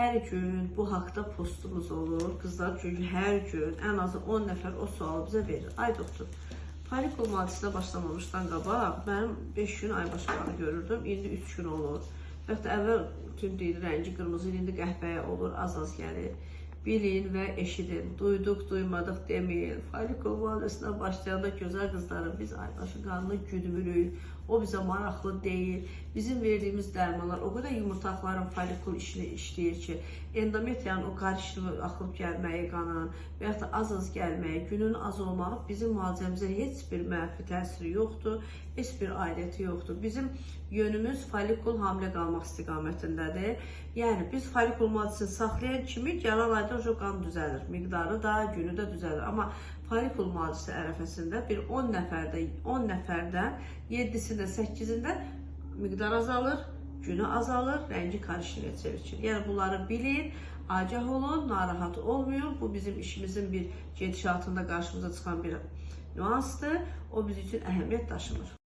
Hər gün bu haqda postumuz olur, qızlar, çünki hər gün ən azı 10 nəfər o sualı bizə verir. Ay doktor, folikul müalicəsinə başlamamışdan qabaq mənim 5 gün ay başlarını görürdüm, indi 3 gün olur. Və yaxud da əvvəl tünd idi, rəngi qırmızı idi, indi qəhvəyə olur, az-az gəlir. Bilin və eşidin, duyduq, duymadıq deməyin. Folikul müalicəsinə başlayanda gözəl qızlarım, biz aybaşı qanını güdmürük, o bizə maraqlı deyil. Bizim verdiyimiz dərmanlar o qədər yumurtaqların folikul işini işləyir ki, endometriyanın o qarışımı axıb gəlməyi qanın və yaxud da az-az gəlməyi, günün az olmağı bizim müalicəmizə heç bir mənfi təsiri yoxdur, heç bir aidiyyəti yoxdur. Bizim yönümüz folikul hamilə qalmaq istiqamətindədir. Yəni, biz folikul müalicəsini saxlayan kimi gələn ayda o qan düzəlir, miqdarı da, günü də düzəlir. Amma folikul müalicəsi ərəfəsində bir 10 nəfərdən 7-sində, 8-də miqdar azalır, günü azalır, rəngi karışınıya çevirir. Yəni, bunları bilin, agah olun, narahat olmayın. Bu bizim işimizin bir gedişatında qarşımıza çıxan bir nüansdır. O bizim üçün əhəmiyyət daşımır.